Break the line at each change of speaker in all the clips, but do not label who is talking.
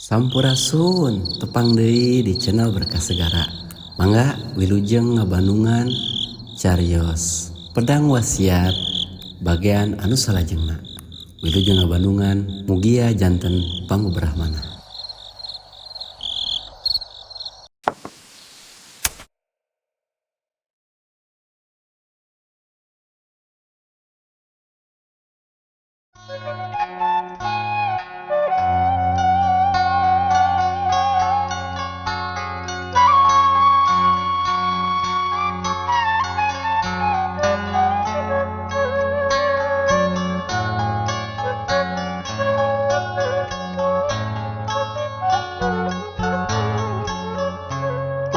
Sampurasun tepang deui di channel Berkah Segara. Mangga wilujeng ngabandungan cariyos pedang wasiat bagian anu salajengna. Wilujeng ngabandungan mugia janten pangguberahmana.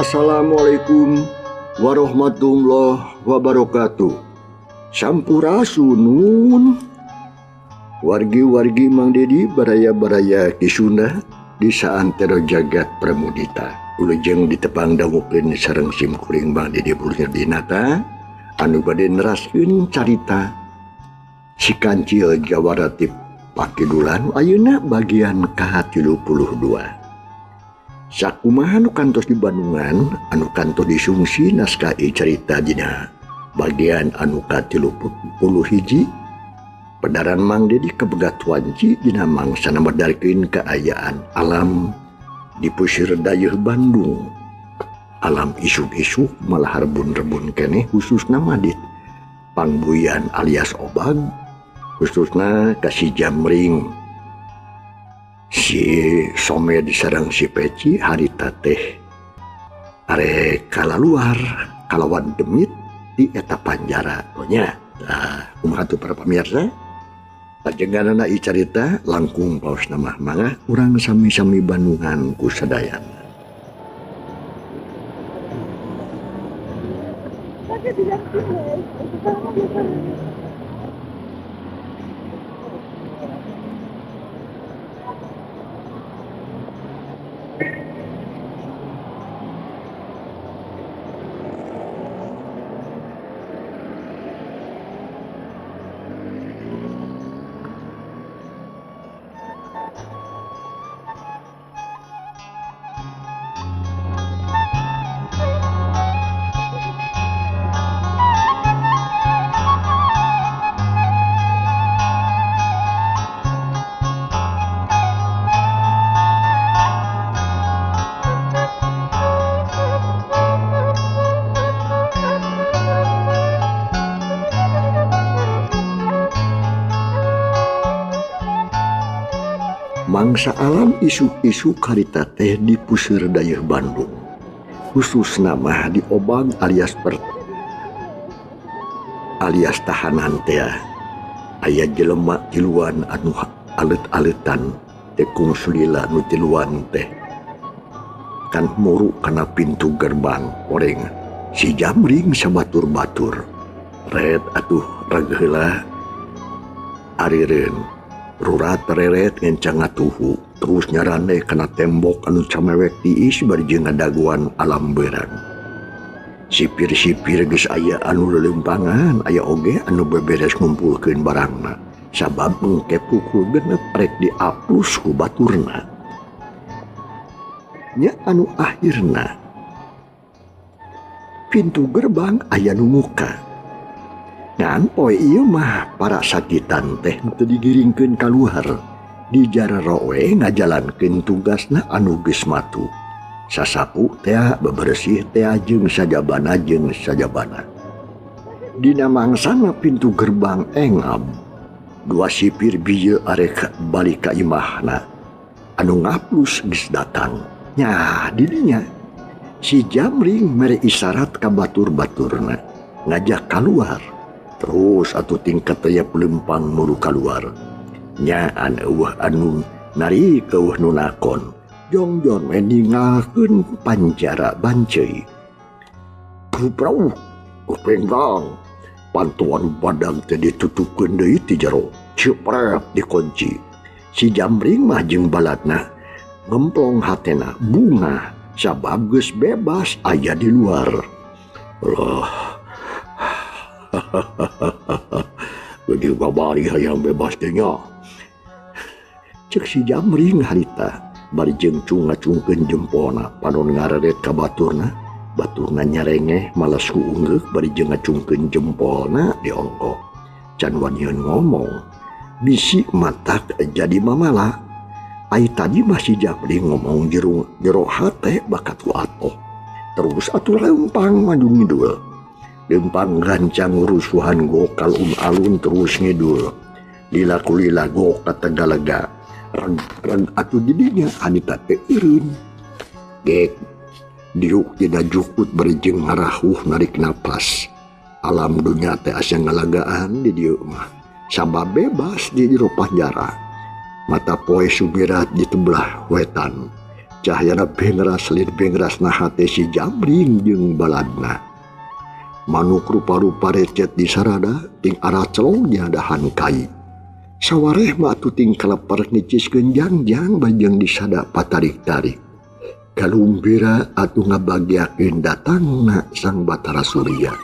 Assalamualaikum warahmatullahi wabarakatuh. Sampurasun wargi-wargi Mang Dedi baraya-baraya kisuna di saantero jagat pramudita. Ulujeng ditepang dangukeun sareng simkuring Mang Dedi Purnirdinata anu bade neraskeun carita si Kancil Jawaratip Pakidulan ayeuna bagian ka-32. Sakumaha anu kantos di Bandungan anu kantos disungsi naskah carita dina bagian anu ka-31 pedaran Mang Dedi kebegat wanci dina mangsa namerdarkeun kaayaan alam di Pusir Dayeuh Bandung. Alam isuk-isuk malah rebun-rebun keneh khususna Madit Pangbuyan alias Obag, khususna ka si Jamring, si Somed sareng si Peci harita teh are kalaluar kalawan demit di eta panjara nya. Kumaha tuh para pamirsa, pajenganana ieu carita langkung paos nama mangga urang sami-sami bandungan ku sadayana. Mangsa alam isuk-isuk harita teh di Pusir Dayeuh Bandung, khusus nama di Obag alias tahanan teh aya jelema tiluan anu alet-aletan tekung sulila nu tiluan teh kan muru kana pintu gerbang oreng si Jamring sabatur-batur red atuh rageula arireun rurat tereret ngencang ngatuhu terus nyarane kena tembok anu camewek tiis bari jeung ngadaguan alam beurang. Sipir-sipir geus aya anu lelempangan, aya oge anu beberes ngumpulkeun barangna sabab engke pukul genep rek diapus ku baturna. Nya anu akhirna pintu gerbang aya nu muka. Ngan poe ieu mah para sakitan teh teu digiringkeun kaluar di jararo we ngajalankeun tugasna anu geus matu. Sasapu teh bebersih teh jeung sajabana dina mangsana pintu gerbang engab dua sipir bieu arek balik ka imahna anu ngaplus geus datang. Nya didinya si Jamring mere isyarat ka batur-baturna ngajak kaluar. Terus atuh tingkat aya pelempang mulu kaluar. Nyaan eueuh anu nari eueuh nu nakon. Jongjon we ningalkeun panjara banceuy. Kuprauh, kupenggang. Pantuan badang teh ditutupkeun deui ti jero. Ceprep dikunci. Si Jamring mah jeung baladna ngemplong hatena bunga sabab geus bebas aya di luar. Bagi babari hayang bebas teh nya. Cek si Jamring harita bari jeung ngacungkeun jempolna panon ngararet ka baturna nyarengeh malas ku ungeuk bari jeung ngacungkeun jempolna diongkok can wanian ngomong bisi matak jadi mamala ai tadi masih Jamring ngomong jero hate bakat ku atoh terus atuh lempang maju ngidul lempang gancang rusuhan gokal alun terus ngidul lila gok Tegalega reg atuh didinya anita teh ireun gek diuk tidak jukut bari jeung ngarahuh narik napas alam dunya teh asa ngalagaan di dieu mah sabab bebas di jero penjara mata poe sumirat di tebelah wetan cahyana bengras lin bengrasna hate si Jamring jeung baladna manuk rupa-rupa recet di sarada ting arah celongnya dahan kai sawareh mah atuh ting kalepar niciskeun jangjang bajang disada patarik-tarik kalumbira atuh ngabagiakeun datangna Sang Batara Surya.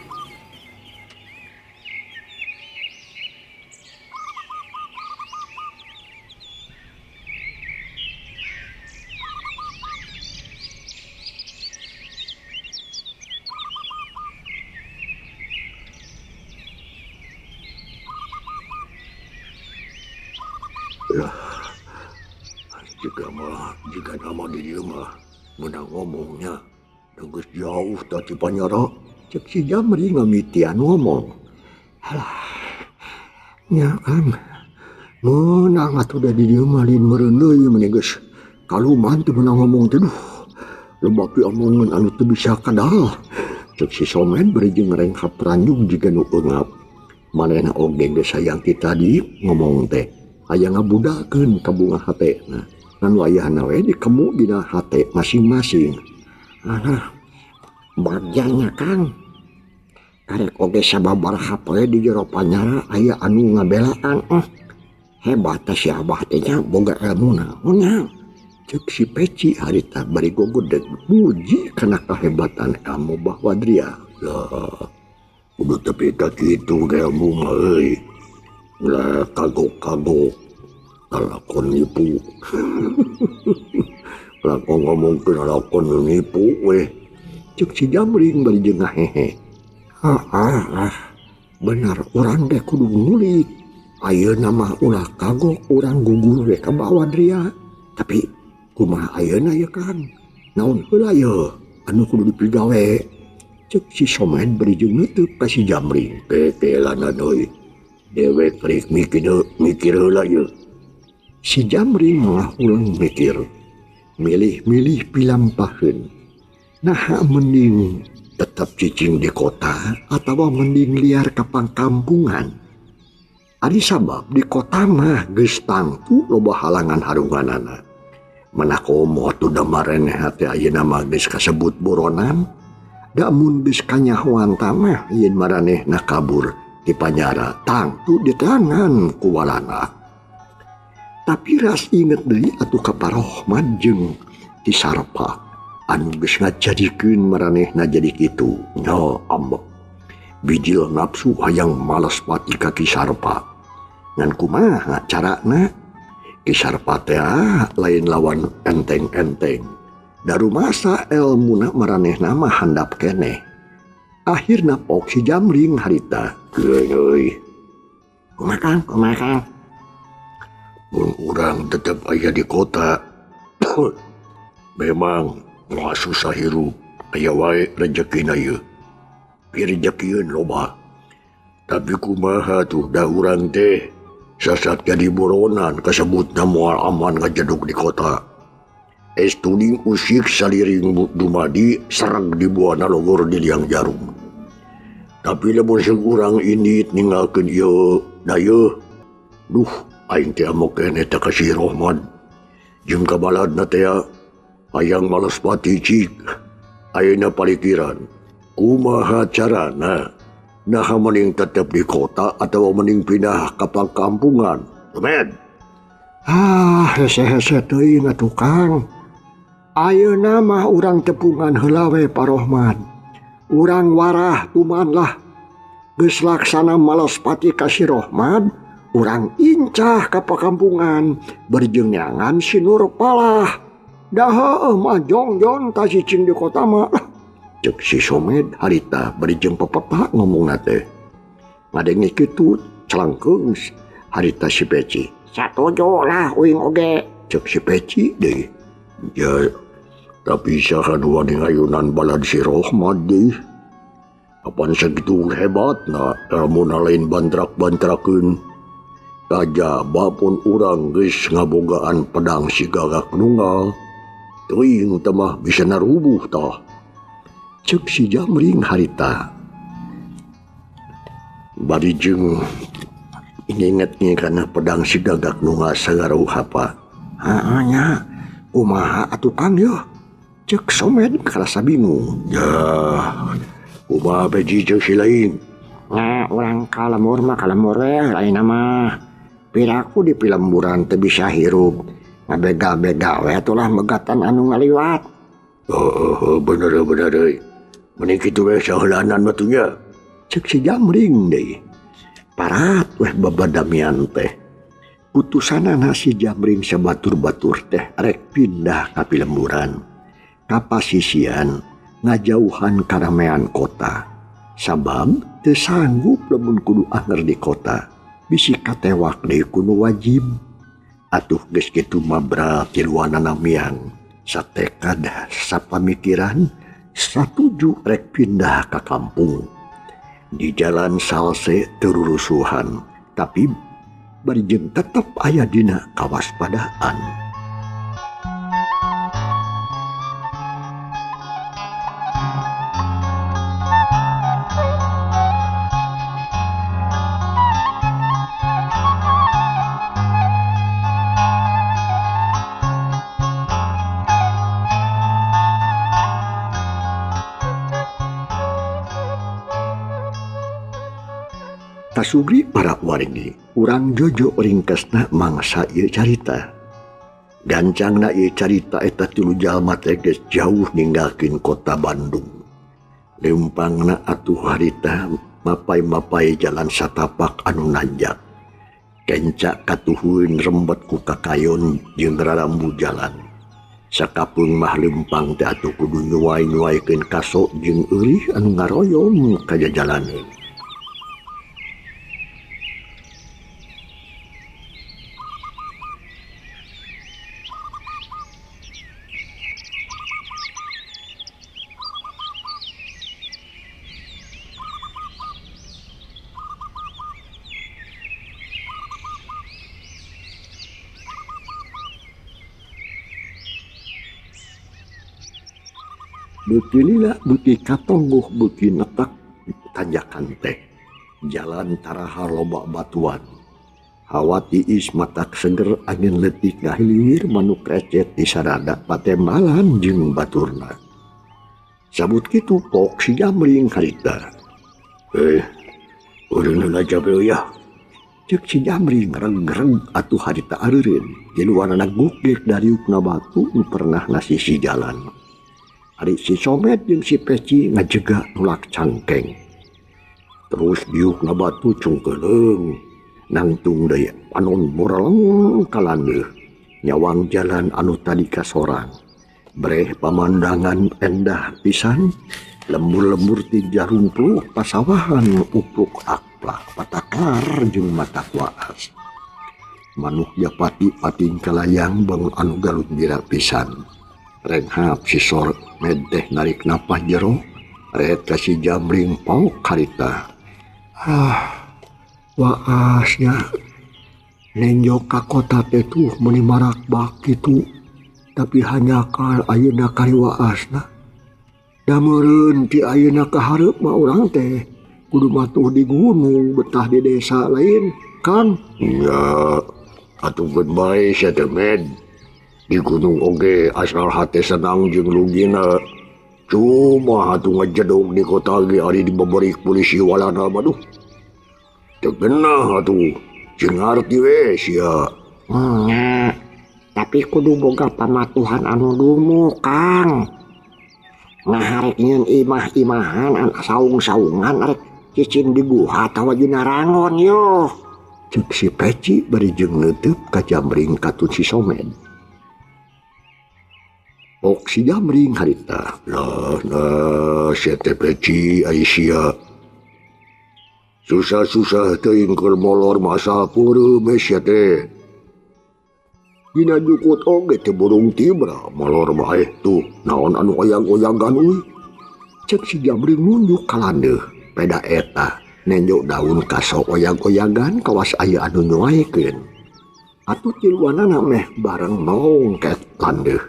Jika nama di dia mah menang ngomongnya geus jauh tadi panyara cek si Jamring ngamitian ngomong alah nya kan menang atuh da di dia mah lin meureun deui meni geus kaluman teu menang ngomong teh duh loba omongan anu teu bisa kadal cek si Somen bari jeung ngrengkap ranjung jiga nu eungap manehna oge geus sayang ti tadi ngomong teh aya ngabudakeun ka bunga hatena ngan wayahna we dikemu dina hate masing-masing. Bagjanya Kang. Karek oge sababaraha poe di jero panyara aya anu ngabelaan. Hebat si Abah teh nya boga ilmuna. Nya ceuk si Peci harita bari gogedeg muji kana kahebatan ilmu Bah Wadria. Lah, kudu tepi ka kitu ilmu mah euy. Lah kagok-kagok lakon nipu lakon ngomongkeun lakon nipu weh cek si Jamring bari jeung ngahehe benar urang teh kudu ngulik ayeuna mah ulah kagok urang gugur we ka Mbah Wadria tapi kumaha ayeuna ya Kang naon heula ye anu kudu dipigawe cek si Somen bari jeung neuteuk ka si Jamring tetelana deui dewek rek mikir heula ye si Jamring malah ulang mikir milih-milih pilampaheun naha mending tetap cicing di kota atau mending liar ka pangkampungan ari sabab di kota mah geus tangtu loba halangan harunganana manakomo atuh da mareneh teh ayeuna mah geus kasebut buronan da mun geus kanyahoan tamah yen maranehna kabur di penjara tangtu di tangan ku walana tapi ras inget deui atuh ka Parohman jeung ti Sarpa anu geus ngajadikeun maranehna jadi kitu nya ambek bijil nafsu hayang males pati ka Ki Sarpa ngan kumaha carana Ki Sarpa teh lain lawan enteng-enteng daru masa elmuna maranehna mah handap keneh akhirna pok si Jamring harita euy kumaha Kang mun urang tetep aya di kota memang moal susah hirup aya wae rezekina ieu pirejekieun loba tapi kumaha tuh da urang teh sasat jadi buronan kasebutna moal aman ngajeduk di kota estuding usik saliring dumadi sereg di buana logor di liang jarum tapi lamun urang indit ninggalkeun ieu da ieu duh aing teh amok keneh teh ka si Rohman jeung ka baladna teh hayang males pati cik ayeuna palikiran kumaha carana naha mending tetep di kota atau mending pindah ka pangkampungan Somen hese-hese teuing atuh Kang ayeuna mah urang tepungan heula we Parohman urang warah tuman lah geus laksana males pati ka si Rohman urang incah ka pakampungan berjengangan si Nurpalah Dah mah jong ta cicing di kota mah. Cek si Somed harita bari jeung pepatah ngomong nate. Ngadenge kitu celangkeung harita si Peci. Satuju lah uing oge. Cek si Peci deui. Ya, tapi saha wani ngayunan balad si Rohmad deui. Apan sakitu hebatna lamun lain bantrak-bantrakeun. Kajaba pun urang geus ngabogaan pedang si Gagak Nunggal. Teuing teh mah bisa narubuh tah. Cek si Jamring harita. Bari jeung inget-inget kana pedang si Gagak Nunggal sagaruh apa. Nya, kumaha atuh Kang yo? Cek Somed karasa bingung. Ya, kumaha beji cek si lain? Urang kalemur mah kalemur we, lain mah. Piraku di pilemburan teu bisa hirup. Ngabega-bega we atulah megatan anu ngaliwat. Bener euy. Mending kitu we saheulanan batunya. Cek si Jamring deui. Parat weh babadamian teh. Putusanana si Jamring sabatur-batur teh rek pindah ka pilemburan. Kapasisian ngajauhan karamean kota. Sabab teu sanggup lamun kudu anger di kota. Bisi katewak deui kudu wajib. Atuh geus kitu mabra tiluanana miang. Satekad sapamikiran satuju rek pindah ka kampung. Di jalan salse terurusuhan, tapi bari jeung tetep aya dina kawaspadaan. Tasubri para wargi, urang jojo ringkesna mangsa ieu carita. Gancangna ieu carita eta tilu jalma teh geus jauh ninggalkeun kota Bandung. Leumpangna atuh harita mapai-mapai jalan satapak anu nanjak. Kencak katuhun rembet ku kakayon jeung rarambu jalan. Sakapeung mah leumpang teh atuh kudu nyuwai-nyuwaikeun kaso jeung eurih anu ngaroyong ka jalaneun. Beuki lila, beuki katonggoh, beuki netak tanjakan teh. Jalan taraha loba batuan. Hawa tiis matak seger angin leutik ngahilir manuk recet di sarada patembalan jeung baturna. Sabut kitu pok si Jamring harita. Urang aja ya. Cek si Jamring reg-reg atuh harita areureun. Di luarna gugek dari ukna batu pernah nasisi jalan. Hari si Somed jeung si Peci ngajega nulak cangkeng. Terus diuk na batu cungkeuleng. Nangtung deui panon moreleng kalandeuh. Nyawang jalan anu tadi kasorang. Breh pamandangan endah pisan. Lembur-lembur ti jarumpluh pasawahan upluk aplak patakar jeung matak waas. Manuk japati pating kalayang bang anu galut bira pisan. Renghap si Somed teh narik napas jero. Ret ka si Jamring pauk harita. Waasnya nenjok ka kota teh tuh meni marak bak kitu. Tapi hanya ka ayeuna kari waasna. Da meureun ti ayeuna ka hareup mah urang teh kudu matuh di gunung betah di desa lain, Kang. Ya, atuh geus bae sia teh Med. Di gunung oge asal hate senang jeung lugina. Cuma atuh ngajedog di kota ge ari dibaberik polisi walana baduh. Teu genah atuh, jeung ngarti we sia. Nya, tapi kudu boga pamatuhan anu dumu, Kang. Ngaharek nyeun imah-imahan saung-saungan arek cicing dibuhat tawa dina rangon yo. Cek si Peci bari jeung neuteub ka Jamring katun si Somed. Ok si Jamring harita. Nah, sia teh peci Aisyah. Susah-susah teuing keur molor masa peureum sia teh. Dina jukut oge teh burung tibra molor bae tuh. Naon anu oyang-oyangan euy. Cek si Jamring nunjuk ka landeuh. Peda eta nenjuk daun kaso oyang-oyangan kawas aya anu nyoaikeun. Atuh tiluanana meh bareng nongket landeuh.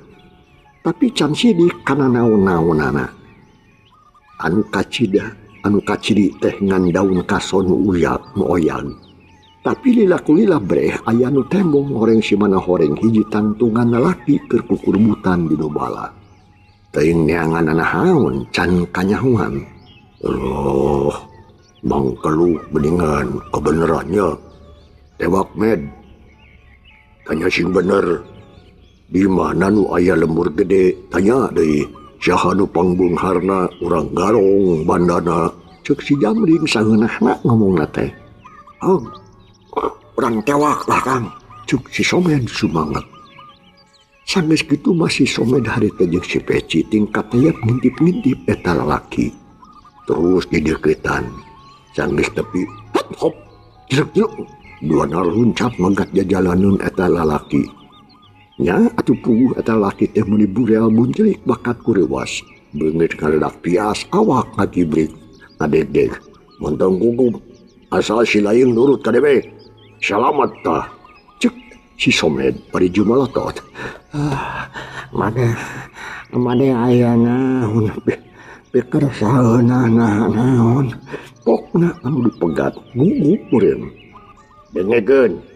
Tapi can sidik kana naon-naonana. Anu kaciri teh ngan daun kaso nu oyang. Tapi lila-kulila breh aya nu tembong horeng si mana horeng hiji tantungan lalaki keur kukurbutan di bala. Teuing neangan nahaun can kanyahuan. Loh, mangkeluh beningan kebenerannya. Tewak med. Tanya sing bener. Di mana nu aya lembur gede? Tanya deui. Saha nu pangbungharna urang garong bandana. Cek si Jamring saeunahna ngomongna teh. Urang tewak lah Kang. Cek si Somed sumanget. Sanggeus kitu masih Somed harita jeung si Peci tingkat aya ngintip-ngintip eta lalaki. Terus dideuketan. Sanggeus tepi hop jelek-jelek. Duana luncap mangkat jajalaneun eta lalaki. Nya atuh puguh eta lalaki teh meuni bureal muncelik bakat kurewas. Beungeut ngaledak pias awak ngakibrik ngadegdeg. Montong gugup asal si laing nurut ka dewe. Salamat tah. Cek si Somed bari jumalotot. Mane aya naon pikir saeuna naon. Pokna anu dipegat gugup meureun. Dengekeun.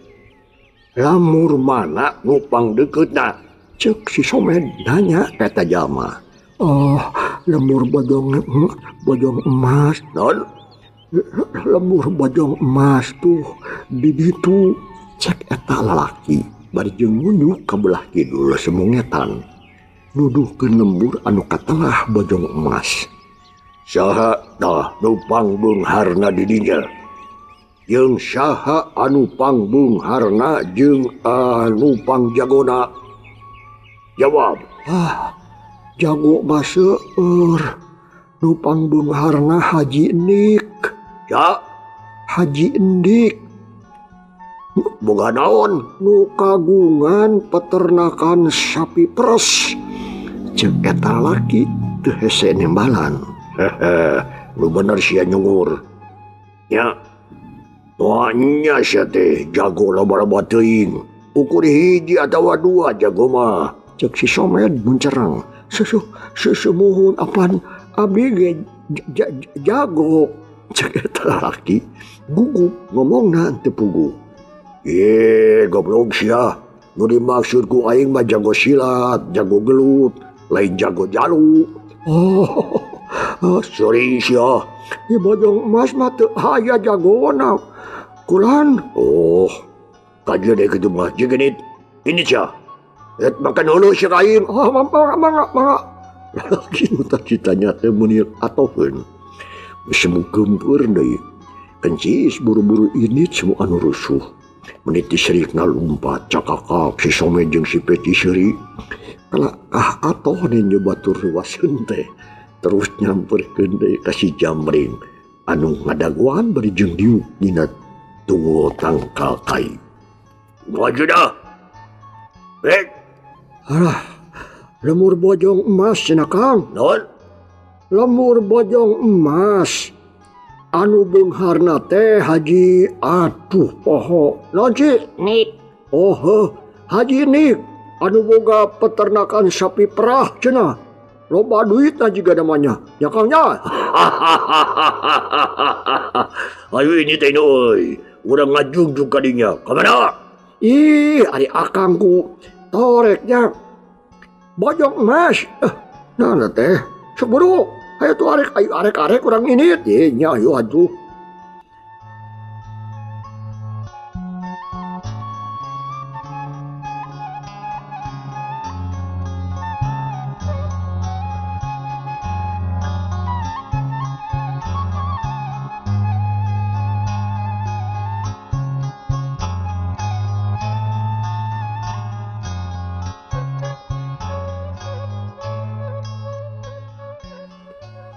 Lamur mana nu pangdeuketna? Cek si Somed nanya kata jalma. Oh, lemur bojong emas. Non? Lemur bojong emas tuh di ditu. Cek eta lalaki bari jeung nunjuk ka belah kidul semungetan. Nuduhkeun lembur anu katelah bojong emas. Saha tah nu pangbungharna di dinya? Jeung saha anu pangbungharna jeung anu pangjagona? Jawab. Jago baseur. Nu pangbungharna Haji Endik. Ya, Haji Endik. Boga naon? Nu kagungan peternakan sapi pres. Cek eta laki teu hese nembalan. Nu bener sia nyungur. Ya. Tuanya sia teh jago loba-loba teuing. Ukur hiji atawa dua jago mah. Cek si Somed muncerang. Sesemuhun apan abdi ge jago. Cek eta laki gugup ngomongna teu puguh. Goblok sia. Nu dimaksud ku aing mah jago silat, jago gelut, lain jago jalu. Sorry sia. Di bojong emas mah teu aya jagona. Kulan. Kajian deh gitu mah. Jigenit. Ini sia. Et makan hulu sia kain. Mangga. Lagi nu tak ditanya teh munir atoheun. Semu gempeur deui. Kencis buru-buru ini semua anu rusuh. Meniti serikna lumpat cakakak si Somed jeung si Peci seuri. Kala atoh nih batur ruwaseun teh. Terus nyamperkeun deui ka si Jamring anu ngadaguan bari jeung diuk dina tunggul tangkal kai. Maju dah. Lemur bojong emas cenah Kang. Non? Lemur bojong emas. Anu beungharna teh Haji poho. Naon ci? Nik. Haji Nik. Anu boga peternakan sapi perah cenah. Loba duitna jiga namanya. Ya Kang nya. Ayo ini teh euy. Urang ngajungjung ka dinya. Ka mana? Ari akangku toreknya. Bojong emas. Nah teh. Seburu. Ayo tuh arek urang ini. Nya ayo atuh.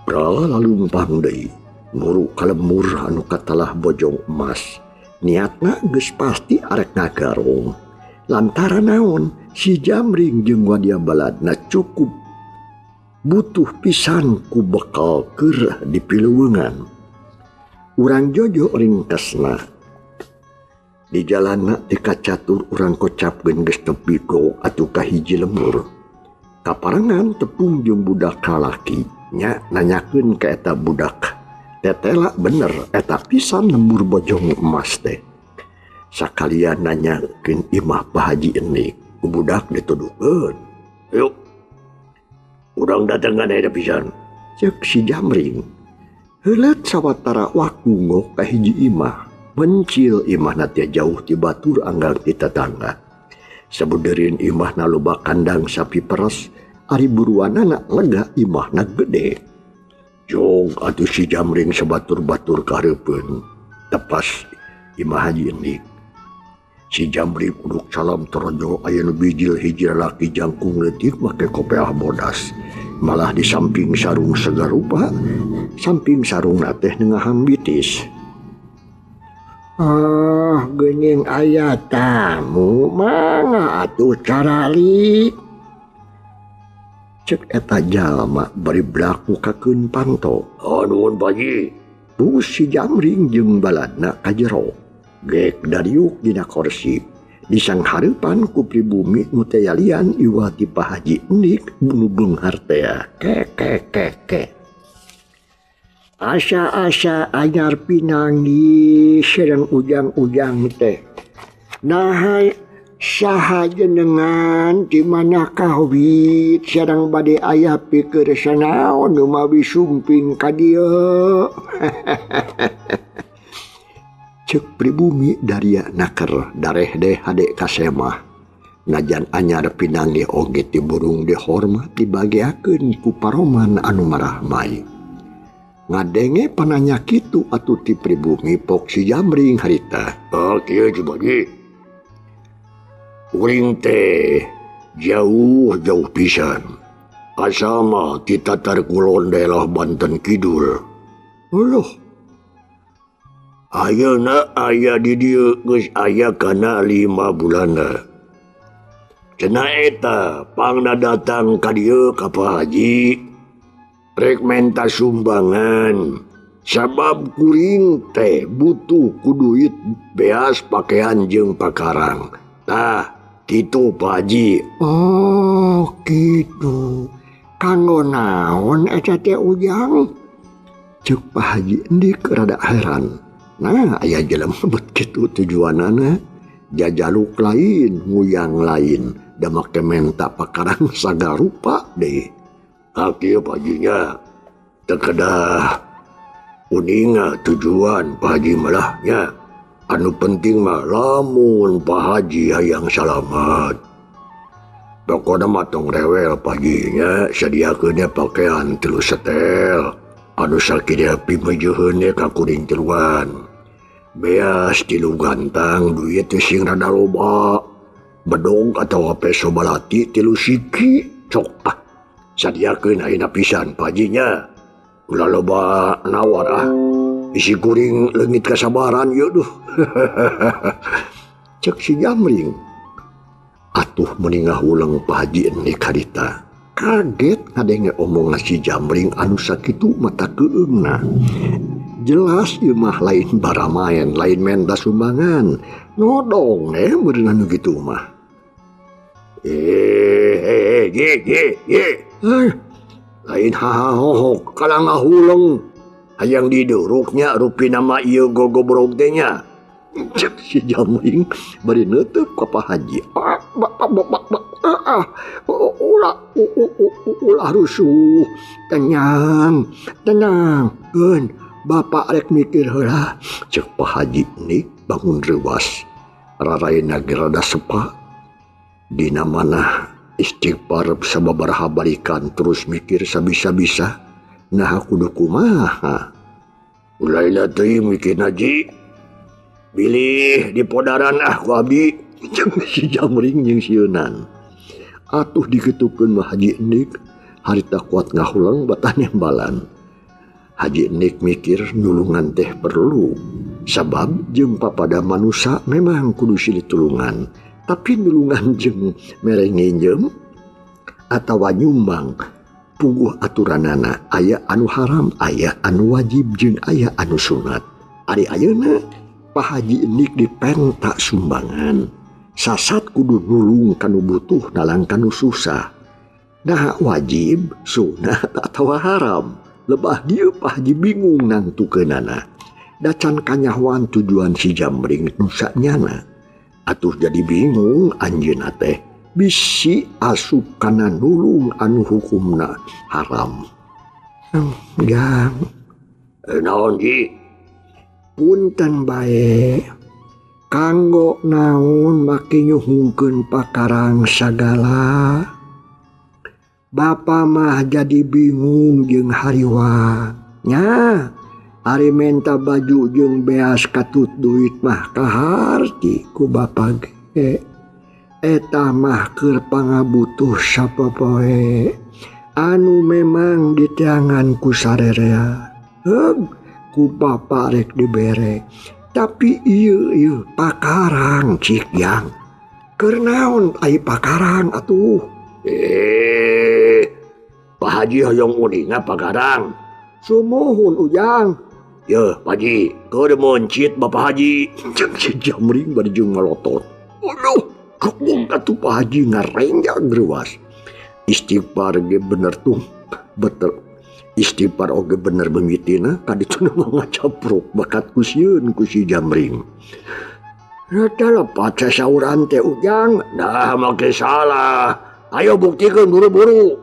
lalu ngumpang deui muru kalemur anu katalah bojong emas. Niatna geus pasti arek ngagarong. Lantaran naon si Jamring jeung wadia baladna cukup butuh pisan ku bekal keur dipiluweungan. Urang jojo ringkesna. Di jalanna teu kacatur urang kocapkeun geus nepi go atuh ka hiji lembur. Kaparangan tepung jeung budak lalaki nya nanyakeun ka eta budak. Tetela bener eta pisan lembur bojong emas teh. Sakalian nanyakeun imah Pak Haji Enik. Ku budak dituduhkeun. Yuk. Urang datangan eta pisan. Ceuk si Jamring. Heuleut sawatara waktu ngok ka hiji imah. Mencil imahna teh jauh ti batur anggar ti tetangga. Sabeudeurieun imahna loba kandang sapi peres. Ari buruanana lega imahna gede. Jong atuh si Jamring sebatur-batur kareupeun. Tepas imah Haji Enik. Si Jamring uduk salam torojo aya nu bijil hiji lalaki jangkung leutik make kopeah bodas. Malah di samping sarung segarupa, samping sarungna teh nengahan bitis. Geuning aya tamu mangga atuh carali. Cek eta jalma bari berlaku kakeun panto. Nuhun Pak Haji. Bus si Jamring jeung baladna ka jero. Gek dariuk dina kursi. Disanghareupan ku pribumi nu teh yalian iwah ti Pak Haji Enik nu beunghar teh. Ke. Asa-asa anyar pinanggi sareng ujang-ujang teh. Nah saha jenengan di mana kawit sareng bade aya pikeun sanaon nu mawi sumping ka dieu. Ceuk pribumi daria naker dareh deh hade kasemah. Najan anyar pinanggi oge ti burung dihormat dibagiakeun ku paroman anu marahmai. Ngadenge pananya kitu atuh ti pribumi pok si Jamring harita. Kieu coba ge. Uring teh jauh pisan. Asal mah ti Tatar Kulon daerah Banten Kidul. Loh. Ayeuna aya di dieu geus aya kana 5 bulanna. Cenah eta pangna datang ka dieu ka Pak Haji. Rek menta sumbangan. Sabab kuring teh butuh ku duit beas pakaian jeung pakarang. Tah kitu Pak Haji. Kitu. Kanggo naon eta teh ujang? Ceuk Pak Haji Enik rada heran. Nah, aya jelema bet kitu tujuanana. Jajaluk lain, nguyang lain. Da make menta pakarang sagarupa deh. Kieu Pak Hajinya. Teu kedah uninga tujuan Pak Haji malahnya. Anu penting mah lamun Pak Haji hayang salamat. Pokona mah tong rewel Pak Hajinya sadiakeun pakaian 3 setel. Anu sakieu pimeujeun ka kuring tiluan. Beas 3 gantang duit teh sing rada loba. Bedog atawa peso balati 3 siki. Cok sadiakeun ayeuna pisan Pak Hajinya. Ulah loba nawar isi kuring leungit kasabaran yeuh duh. Cek si Jamring. Atuh meuningah uleng Pak Haji Enik harita. Kaget ngadenge omong si Jamring anu sakitu mata keungna. Jelas ieu mah lain baramaen, lain menta sumbangan. Nodong meureun anu kitu mah. Lain hahahohok kalang ahuleng. Hayang diduruknya rupina mah ieu gogobrog teh nya. Cek si Jamring bari neuteub ka Pak Haji. Ulah rusuh. Tenang. Geun, Bapak rek mikir heula. Cek Pak Haji Enik bangun reuwas. Raraina ge rada sepa. Dina manah istighfar sababaraha balikan terus mikir sabisa-bisa. Nah kudu kumaha. Ulaila teuing mikir Haji. Bilih di podaran ku abdi. Si Jamring jeung sieunan. Atuh diketukeun mah Haji Enik harita kuat ngahuleng batah nembalan. Haji Nik mikir nulungan teh perlu. Sabab jeung papada manusia memang kudu silih tulungan. Tapi nulungan jeung mere nginjem atawa nyumbang puguh aturanana aya anu haram, aya anu wajib jeung aya anu sunat. Ari ayeuna Pak Haji Nik dipenta sumbangan. Sasat kudu nulung kanu butuh dalang kanu susah. Nah wajib, sunat atawa haram. Lebah dieu Pak Haji bingung nantukeunana. Dacan kanyahwan tujuan si Jamring nusa nyana. Atuh jadi bingung anjeunna teh bisi asup kana nulung anu hukumna haram. Gang. Naon Ji? Punten bae. Kanggo naon make nyuhungkeun pakarang sagala? Bapa mah jadi bingung jeung hariwang. Nya, ari menta baju jeung beas katut duit mah kaharti ku bapa ge. Eta mah keur pangabutuh sapopoe anu memang diteangan ku sarerea. Ku bapa rek dibere. Tapi ieu pakarang cik yang. Keur naon ai pakarang atuh? Pak Haji hoyong uninga pakarang. Sumuhun ujang. Ya Pak Haji, keur mencit Bapak Haji. Jeung si Jamring bari jeung ngalotot. Aduh, kebung atuh Pak Haji ngarenjak greuwas. Istighfar ge bener tuh. Betul. Istighfar oge bener bemitina kaditu mah ngacapruk bakat kusieun ku si Jamring. Rada lepat sasauran teh ujang. Dah make salah. Ayo buktikeun buru-buru.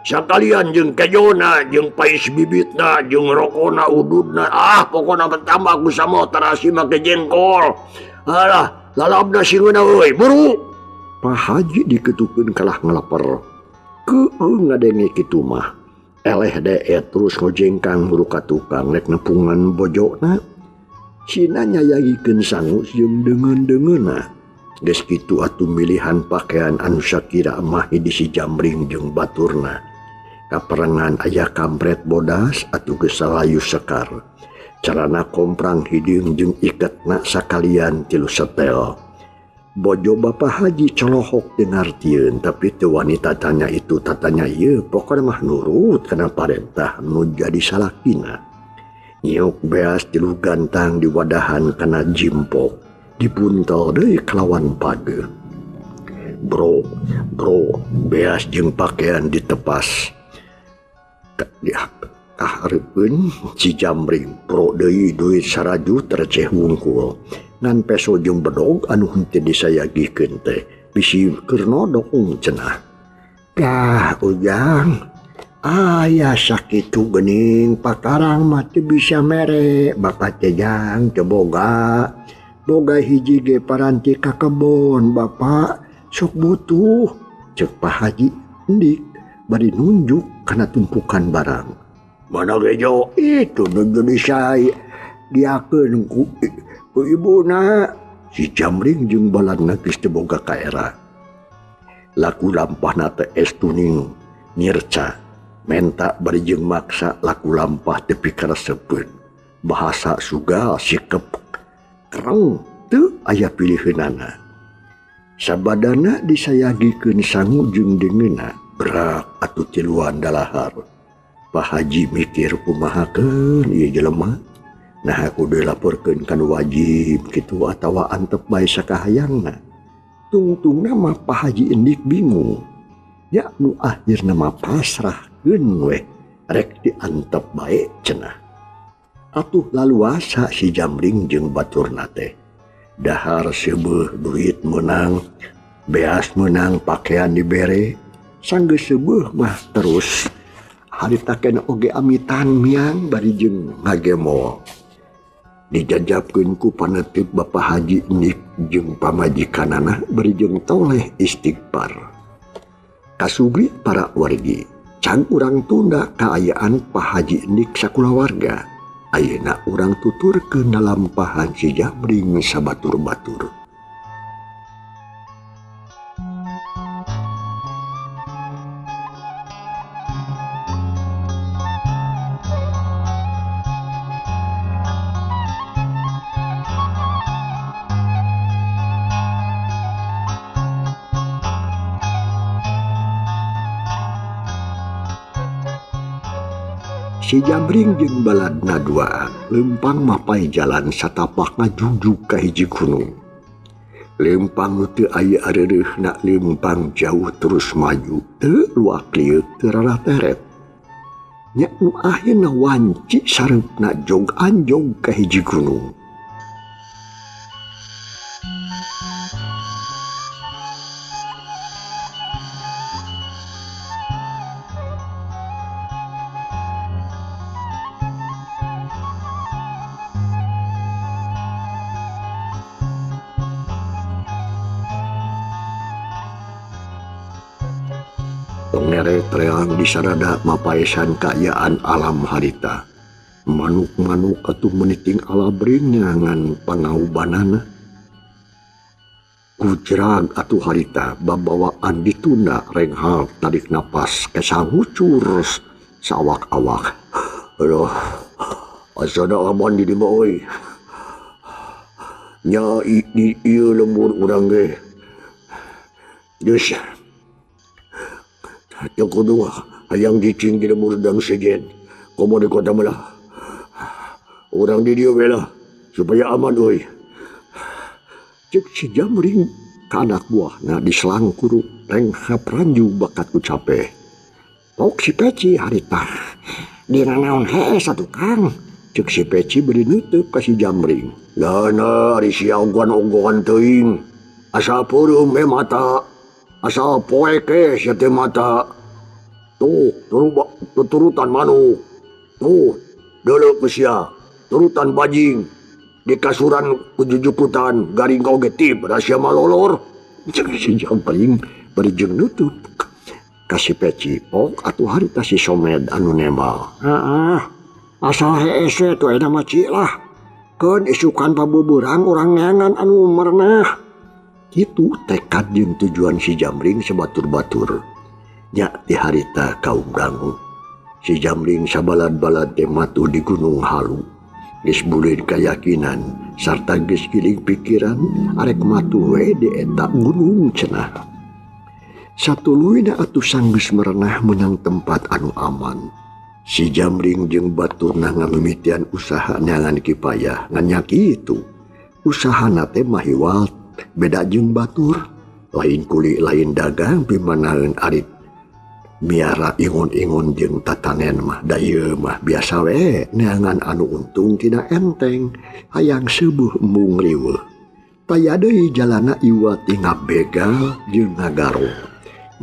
Sakalian jeung kejona, jeung pais bibitna, jeung rokona, ududna. Pokona bertambah ku samo tarasi make jengkol. Alah, lalabna singeuna euy, buru. Pak Haji diketukeun kalah ngelaper. Keung ngadenge kitu mah. Eleh dee terus ngojengkang buru ka tukang rek nepungan bojona. Cina nyayagikeun sangu jeung deungeun-deungeunna. Geus kitu atuh milihan pakaian anu sakira mah di si Jamring jeung baturna. Kaperangan aya kampret bodas atuh geus salayu sekar. Carana komprang hidung jeung iketna sakalian 3 setel. Bojo Bapak Haji colohok dengartieun tapi teu wanita tanya itu tatanya ieu pokona mah nurut kana parentah nu jadi salakina. Nyiuk beas 3 gantang di wadahan kana jimpok. Dibuntel deui kelawan page. Bro, beas jeung pakaian ditepas. Kahareupeun si Jamring pro deui duit 100 receh wungkul. Ngan peso jeung bedog anu henteu disayagikeun teh bisi keur nodong cenah. Kah ujang, aya sakitu geuning pakarang mah teu bisa mere bapak teh jang teu boga. Boga hiji ge paranti ka kebon bapak sok butuh. Cek Pak Haji Ndik bari nunjuk kana tumpukan barang. Mana ge jo itu nu bisa diakeun ku ibuna. Si Jamring jeung balanna geus teu boga kaera. Laku lampahna teh estuning nyirca. Menta bari jeung maksa laku lampah teu pikaresepeun. Bahasa sugal sikep kereng teu aya piliheunana. Sabadana disayagikeun sangu jeung deungeunna berak atuh tiluan dalahar. Pak Haji mikir kumahakeun ieu jelema. Nah kudu laporkeun kanu wajib kitu atawa antep bae sakahayangna. Tungtungna mah Pak Haji Ndik bingung. Ya nu akhirna mah pasrahkeun we rek diantep bae cenah. Atuh laluasa si Jamring jeung baturna teh. Dahar seubeuh duit menang, beas menang pakaian dibere, sanggeus seubeuh mah terus harita kena oge amitan miang bari jeung ngagemo. Dijajabkeun ku paneuteup Bapak Haji Ndik jeung pamajikanana bari jeung toleh istighfar. Kasubri para wargi, can urang tunda kaayaan Pak Haji Ndik sakulawarga. Ayeuna urang tuturkeun lalampahan si Jamring sabatur-batur. Si Jamring jeung baladna duaan lempang mapai jalan satapak ngajujuk ka hiji gunung. Lempang teu aya areureuhna lempang jauh terus maju teu luak liuk teu rarah teret. Nya nu akhirna wanci sareupna jog anjog ka hiji gunung. Ngere treang di sarada mapaesan kaayaan alam harita. Manuk-manuk atuh meniting alabring ngangan pangaubanana. Kujrag atuh harita babawaan ditunda renghal tarik napas kesangucur sawak-awak. Aduh, asana aman di dieu euy. Nya ieu lembur urang ge. Geus yang kedua, hayang dicing di lemur dan sejen. Komo di kota melah. Orang di dia bela supaya aman oi. Cek si Jamring ka anak buah na diselang kuru renghap ranju bakat ku cape. Pok si Peci harita. Dina naon hee satu kang. Cek si Peci beri nutup ka si Jamring. Lana ari si onggoan teuing. Asa peureum mata. Asa poeke sia teh mata. Tuh, turutan manuk. Tuh, deuleu sia. Turutan bajing. Di kasuran kujujukutan garing kau getib rahasia malolor. Jeung si Jamring bari jeung nutup. Kasih Peci pok atuh harita si Somed anu nembal. Asa hese tuh eta mah lah. Keun isukan pabuburan urang ngeangan anu merenah. Itu tekad jeung tujuan si Jamring sebatur-batur. Nya ti harita kaum dangu. Si Jamring sabalad-balad teh matuh di Gunung Halu. Geus buleud kayakinan sarta geus giling pikiran arek matuh we di eta gunung cenah. Satuluyna atuh sanggeus merenah meunang tempat anu aman. Si Jamring jeung baturna ngamimitian usaha neangan kipayah ngan nya kitu. Usahana teh mah hiwal beda jeung batur, lain kuli lain dagang pimanaeun arit miara ingon-ingon jeung tatanen mah da ieu mah biasa we neangan anu untung tina enteng hayang seubuh embung riweuh. Taya deui jalana iwa ti ngabegal jeung ngagarong,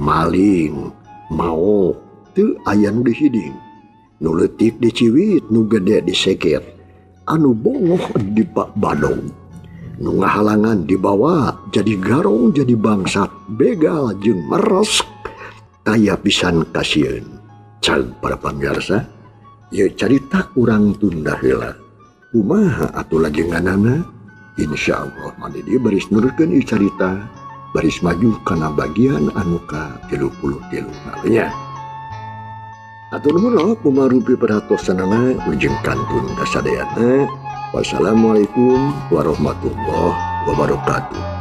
maling, maok teu aya nu dihiding, nu leutik diciwit, nu gede diseker, anu bongoh dipak badong. Nu ngahalangan dibawa jadi garong jadi bangsat begal jeung meres taya pisan kasieun. Cag para pamirsa, ieu carita urang tunda heula. Kumaha atuh lajenganana? Insyaallah mani dieu baris nurutkeun ieu carita baris maju kana bagian anu ka 33 nya. Atur nuhun kumarupi perhatosanana ujung kantun kasadayana. Wassalamualaikum warahmatullahi wabarakatuh.